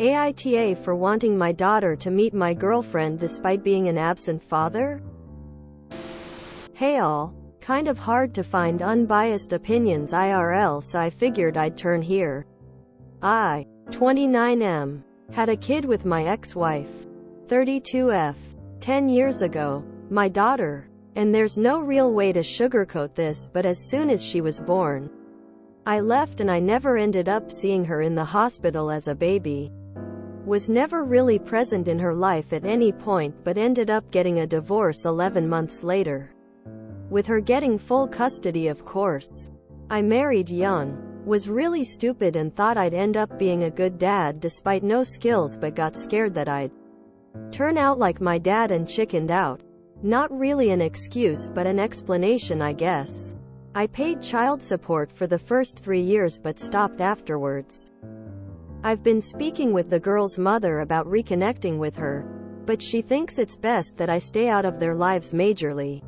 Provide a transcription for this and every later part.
AITA for wanting my daughter to meet my girlfriend despite being an absent father? Hey all. Kind of hard to find unbiased opinions IRL, so I figured I'd turn here. I, 29M, had a kid with my ex-wife, 32F, 10 years ago, my daughter. And there's no real way to sugarcoat this, but as soon as she was born, I left and I never ended up seeing her in the hospital as a baby. Was never really present in her life at any point, but ended up getting a divorce 11 months later. With her getting full custody, of course. I married young, was really stupid and thought I'd end up being a good dad despite no skills, but got scared that I'd turn out like my dad and chickened out. Not really an excuse but an explanation, I guess. I paid child support for the first 3 years but stopped afterwards. I've been speaking with the girl's mother about reconnecting with her, but she thinks it's best that I stay out of their lives majorly.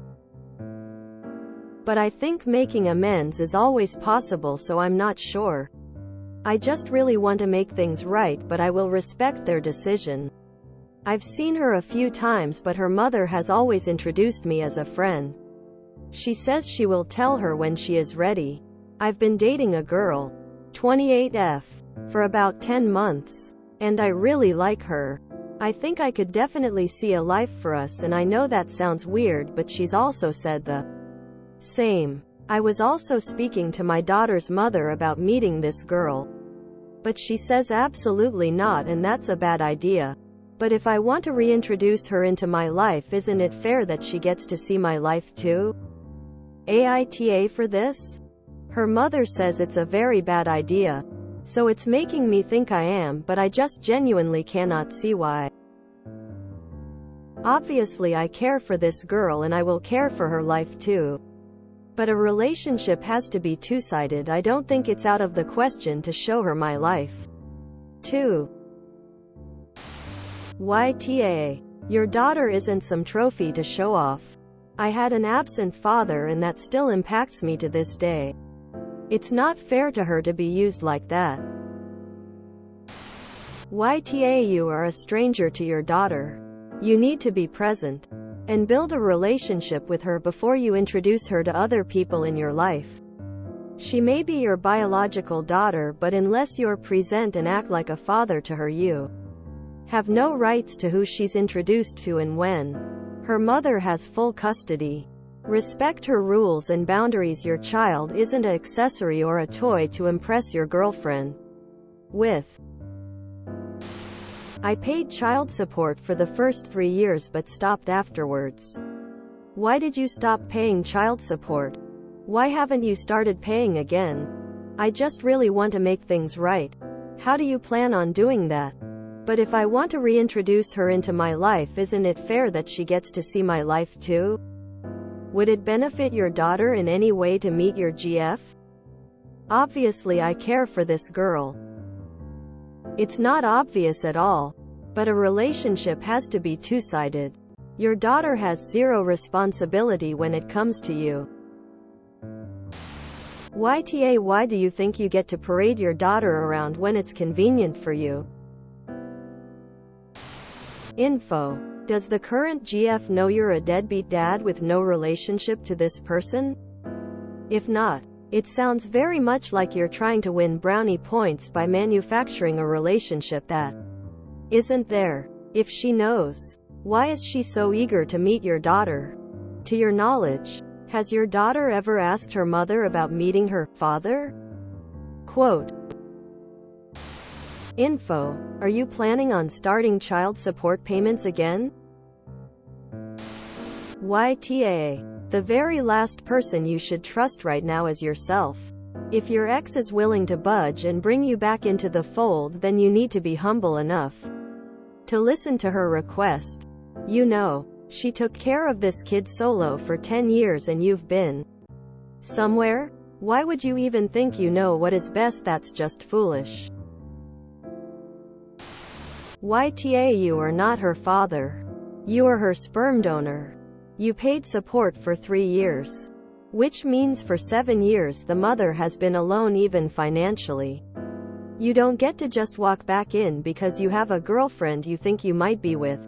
But I think making amends is always possible, so I'm not sure. I just really want to make things right, but I will respect their decision. I've seen her a few times, but her mother has always introduced me as a friend. She says she will tell her when she is ready. I've been dating a girl, 28F, for about 10 months. And I really like her. I think I could definitely see a life for us, and I know that sounds weird, but she's also said the same. I was also speaking to my daughter's mother about meeting this girl. But she says absolutely not, and that's a bad idea. But if I want to reintroduce her into my life, isn't it fair that she gets to see my life too? AITA for this? Her mother says it's a very bad idea. So it's making me think I am, but I just genuinely cannot see why. Obviously I care for this girl and I will care for her life too. But a relationship has to be two-sided. I don't think it's out of the question to show her my life. 2. YTA. Your daughter isn't some trophy to show off. I had an absent father and that still impacts me to this day. It's not fair to her to be used like that. YTA. You are a stranger to your daughter. You need to be present and build a relationship with her before you introduce her to other people in your life. She may be your biological daughter, but unless you're present and act like a father to her, you have no rights to who she's introduced to and when. Her mother has full custody. Respect her rules and boundaries. Your child isn't an accessory or a toy to impress your girlfriend with. I paid child support for the first 3 years but stopped afterwards. Why did you stop paying child support? Why haven't you started paying again? I just really want to make things right. How do you plan on doing that? But if I want to reintroduce her into my life, isn't it fair that she gets to see my life too? Would it benefit your daughter in any way to meet your GF? Obviously I care for this girl. It's not obvious at all. But a relationship has to be two-sided. Your daughter has zero responsibility when it comes to you. YTA. Why do you think you get to parade your daughter around when it's convenient for you? Info. Does the current GF know you're a deadbeat dad with no relationship to this person? If not, it sounds very much like you're trying to win brownie points by manufacturing a relationship that isn't there. If she knows, why is she so eager to meet your daughter? To your knowledge, has your daughter ever asked her mother about meeting her father? Quote. Info. Are you planning on starting child support payments again? YTA. The very last person you should trust right now is yourself. If your ex is willing to budge and bring you back into the fold, then you need to be humble enough to listen to her request. You know, she took care of this kid solo for 10 years and you've been somewhere? Why would you even think you know what is best? That's just foolish. YTA. You are not her father. You are her sperm donor. You paid support for 3 years. Which means for 7 years the mother has been alone even financially. You don't get to just walk back in because you have a girlfriend you think you might be with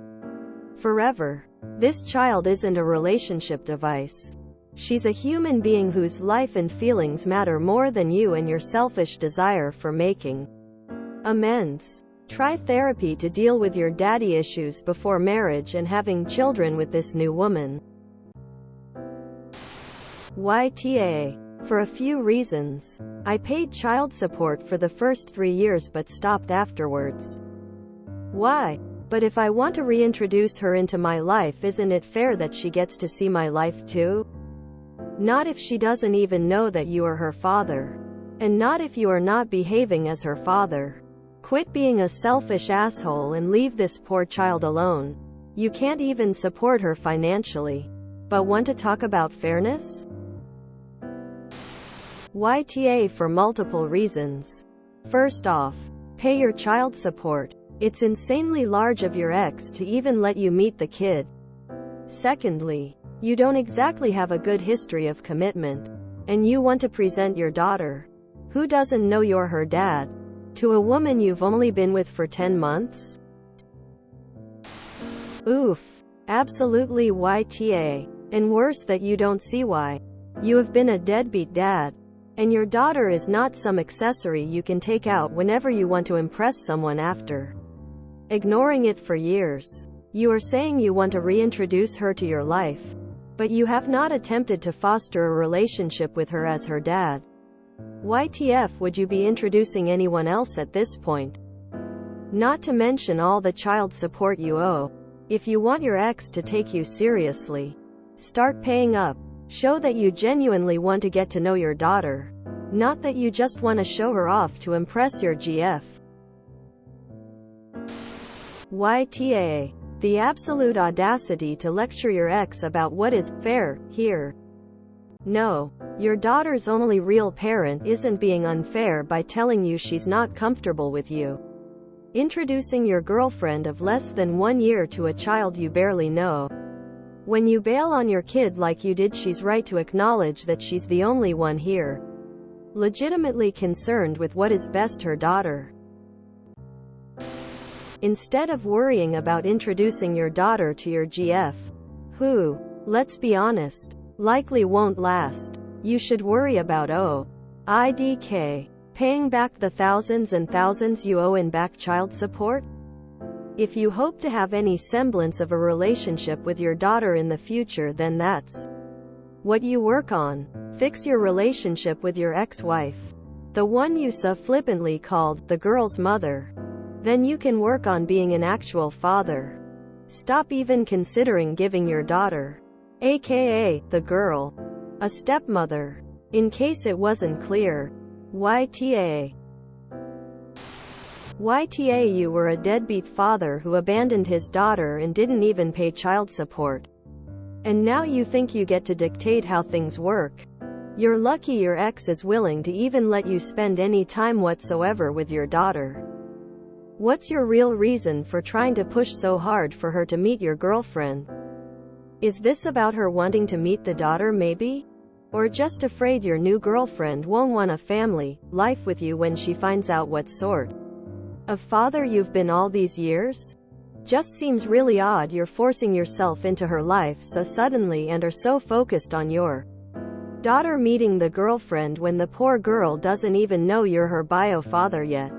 forever. This child isn't a relationship device. She's a human being whose life and feelings matter more than you and your selfish desire for making amends. Try therapy to deal with your daddy issues before marriage and having children with this new woman. YTA. For a few reasons. I paid child support for the first 3 years but stopped afterwards. Why? But if I want to reintroduce her into my life, isn't it fair that she gets to see my life too? Not if she doesn't even know that you are her father. And not if you are not behaving as her father. Quit being a selfish asshole and leave this poor child alone. You can't even support her financially. But want to talk about fairness? YTA for multiple reasons. First off, pay your child support. It's insanely large of your ex to even let you meet the kid. Secondly, you don't exactly have a good history of commitment. And you want to present your daughter, who doesn't know you're her dad, to a woman you've only been with for 10 months? Oof. Absolutely YTA. And worse that you don't see why. You have been a deadbeat dad. And your daughter is not some accessory you can take out whenever you want to impress someone after ignoring it for years. You are saying you want to reintroduce her to your life, but you have not attempted to foster a relationship with her as her dad. YTF would you be introducing anyone else at this point? Not to mention all the child support you owe. If you want your ex to take you seriously, start paying up. Show that you genuinely want to get to know your daughter, not that you just want to show her off to impress your GF. YTA. The absolute audacity to lecture your ex about what is fair here. No, your daughter's only real parent isn't being unfair by telling you she's not comfortable with you. Introducing your girlfriend of less than 1 year to a child you barely know. When you bail on your kid like you did, she's right to acknowledge that she's the only one here legitimately concerned with what is best her daughter. Instead of worrying about introducing your daughter to your GF, who, let's be honest, likely won't last, you should worry about IDK, paying back the thousands and thousands you owe in back child support. If you hope to have any semblance of a relationship with your daughter in the future, then that's what you work on. Fix your relationship with your ex-wife, the one you so flippantly called the girl's mother. Then you can work on being an actual father. Stop even considering giving your daughter, aka the girl, a stepmother. In case it wasn't clear. YTA. YTA, you were a deadbeat father who abandoned his daughter and didn't even pay child support. And now you think you get to dictate how things work. You're lucky your ex is willing to even let you spend any time whatsoever with your daughter. What's your real reason for trying to push so hard for her to meet your girlfriend? Is this about her wanting to meet the daughter maybe? Or just afraid your new girlfriend won't want a family life with you when she finds out what sort of father you've been all these years? Just seems really odd you're forcing yourself into her life so suddenly and are so focused on your daughter meeting the girlfriend when the poor girl doesn't even know you're her bio father yet.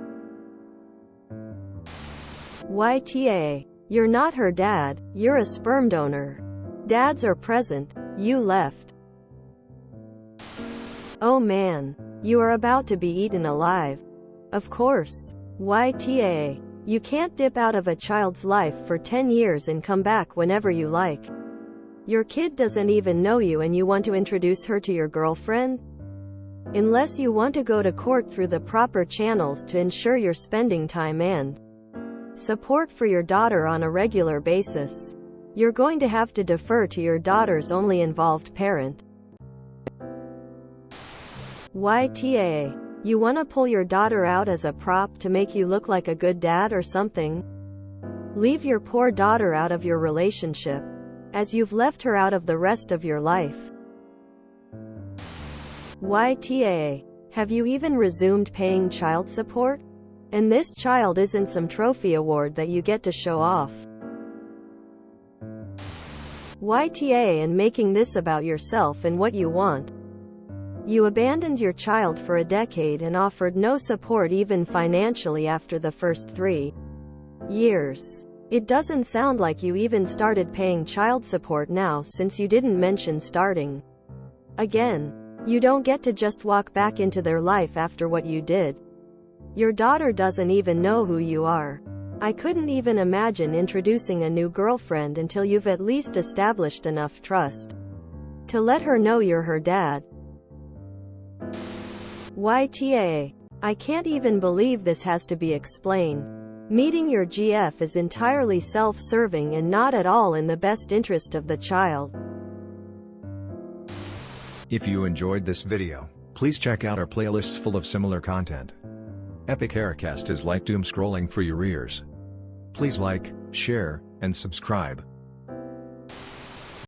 YTA. You're not her dad, you're a sperm donor. Dads are present, you left. Oh man, you are about to be eaten alive. Of course. YTA. You can't dip out of a child's life for 10 years and come back whenever you like. Your kid doesn't even know you and you want to introduce her to your girlfriend? Unless you want to go to court through the proper channels to ensure you're spending time and support for your daughter on a regular basis, you're going to have to defer to your daughter's only involved parent. YTA. You want to pull your daughter out as a prop to make you look like a good dad or something? Leave your poor daughter out of your relationship, as you've left her out of the rest of your life. YTA. Have you even resumed paying child support? And this child isn't some trophy award that you get to show off. YTA and making this about yourself and what you want. You abandoned your child for a decade and offered no support even financially after the first 3 years. It doesn't sound like you even started paying child support now since you didn't mention starting. Again, you don't get to just walk back into their life after what you did. Your daughter doesn't even know who you are. I couldn't even imagine introducing a new girlfriend until you've at least established enough trust to let her know you're her dad. YTA. I can't even believe this has to be explained. Meeting your GF is entirely self-serving and not at all in the best interest of the child. If you enjoyed this video, please check out our playlists full of similar content. Epic Haircast is like doom scrolling for your ears. Please like, share, and subscribe.